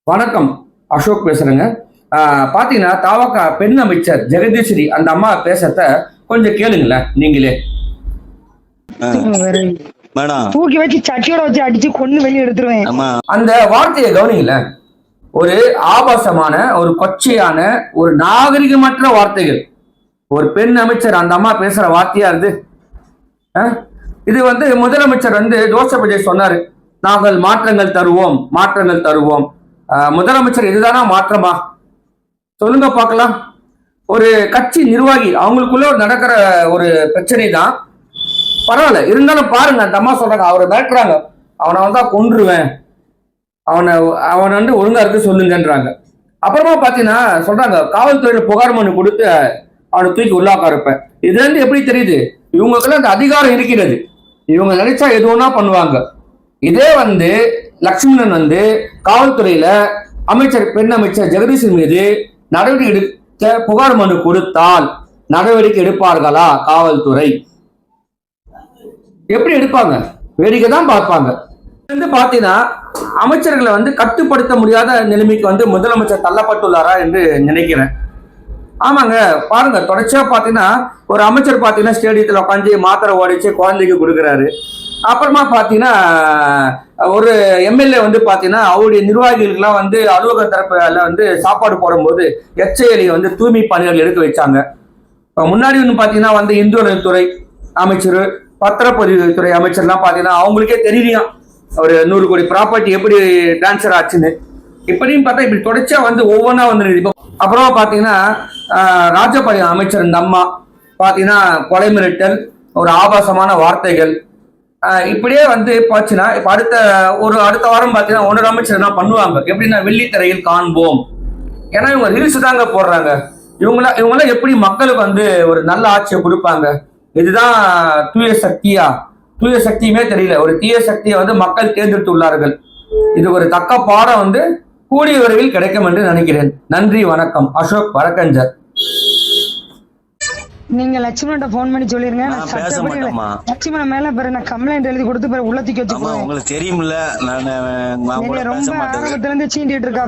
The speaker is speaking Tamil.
வணக்கம். அசோக் பேசுறேங்க. பாத்தீங்கன்னா தாவக பெண் அமைச்சர் ஜெகதீஸ்வரி அந்த அம்மா பேசத்த கொஞ்சம் கேளுங்களேன் நீங்களே. தூக்கி வச்சு சட்டியோட வச்சு அடிச்சு கொண்டு வெளியே எடுத்துருவேன். அந்த வார்த்தையை கவனிங்கள. ஒரு ஆபாசமான, ஒரு கொச்சையான, ஒரு நாகரிகமற்ற வார்த்தைகள். ஒரு பெண் அமைச்சர் அந்த அம்மா பேசுற வார்த்தையா இருந்து இது முதலமைச்சர் ஜோசப் விஜய் சொன்னாரு, நாங்கள் மாற்றங்கள் தருவோம் மாற்றங்கள் தருவோம். முதலமைச்சர் இதுதானா மாற்றமா சொல்லுங்க பார்க்கலாம். ஒரு கட்சி நிர்வாகி அவங்களுக்குள்ள நடக்கிற ஒரு பிரச்சனை தான், பரவாயில்ல இருந்தாலும் பாருங்க அந்த அம்மா சொல்றாங்க, அவரை மிரட்டுறாங்க, அவனை வந்தா கொன்றுவேன், அவனை ஒழுங்கா இருக்கு சொல்லுங்கன்றாங்க. அப்புறமா பாத்தீங்கன்னா சொல்றாங்க, காவல்துறையில புகார் மனு கொடுத்து அவனை தூக்கி உள்ளாக்க இருப்பேன். இதுல இருந்து எப்படி தெரியுது, இவங்களுக்குள்ள அந்த அதிகாரம் இருக்கிறது, இவங்க நினைச்சா எதுவும்னா பண்ணுவாங்க. இதே லட்சுமணன் காவல்துறையில அமைச்சர் பெண் அமைச்சர் ஜெகதீஷன் மீது நடவடிக்கை எடுக்க புகார் மனு கொடுத்தால் நடவடிக்கை எடுப்பார்களா காவல்துறை? எப்படி எடுப்பாங்க? வேடிக்கை தான் பார்ப்பாங்க. பாத்தீங்கன்னா அமைச்சர்களை கட்டுப்படுத்த முடியாத நிலைமைக்கு முதலமைச்சர் தள்ளப்பட்டுள்ளாரா என்று நினைக்கிறேன். ஆமாங்க, பாருங்க தொடர்ச்சியா பாத்தீங்கன்னா ஒரு அமைச்சர் பாத்தீங்கன்னா ஸ்டேடியத்துல உட்காந்து மாத்திரை ஓடிச்சு குழந்தைக்கு கொடுக்குறாரு. அப்புறமா பாத்தீங்கன்னா ஒரு எம்எல்ஏ பாத்தீங்கன்னா அவருடைய நிர்வாகிகளுக்கெல்லாம் அலுவலக தரப்புல சாப்பாடு போடும்போது எச்ஐஎல்ஐ தூய்மை பணிகள் எடுக்க வச்சாங்க. முன்னாடி பாத்தீங்கன்னா இந்துத்துறை அமைச்சர், பத்திரப்பதிவுத்துறை அமைச்சர்லாம் பாத்தீங்கன்னா அவங்களுக்கே தெரியலையாம் ஒரு 100 கோடி ப்ராப்பர்ட்டி எப்படி டிரான்ஸ்ஃபர் ஆச்சுன்னு. இப்படின்னு பார்த்தா இப்படி தொடர்ச்சியா ஒவ்வொன்றா இப்போ அப்புறமா பாத்தீங்கன்னா ராஜபாளையம் அமைச்சர் இந்த அம்மா பாத்தீங்கன்னா கொலை மிரட்டல், ஒரு ஆபாசமான வார்த்தைகள், இப்படியே போச்சுன்னா இப்ப அடுத்த வாரம் பாத்தீங்கன்னா ஒன்னொரு அமைச்சர் என்ன பண்ணுவாங்க, எப்படின்னா வெள்ளித்திரையில் காண்போம். ஏன்னா இவங்க ரீல்ஸ் தாங்க போடுறாங்க. இவங்களாம் எப்படி மக்களுக்கு ஒரு நல்ல ஆட்சியை கொடுப்பாங்க? இதுதான் தூய சக்தியா? தூய சக்தியுமே தெரியல. ஒரு தீய சக்தியை மக்கள் தேர்ந்தெடுத்து உள்ளார்கள். இது ஒரு தக்க பாடம் கூடிய விரைவில் கிடைக்கும் என்று நினைக்கிறேன். நன்றி, வணக்கம். அசோக் வடக்கஞ்சர். நீங்க லட்சுமணன் போன் பண்ணி சொல்லிருங்க. லட்சுமணன் மேல நான் கம்ப்ளைண்ட் எழுதி கொடுத்து உள்ளத்துக்கு வச்சு உங்களுக்கு தெரியும்ல, நான் ரொம்ப ஆரம்பத்துல இருந்து சீண்டிட்டு இருக்கா.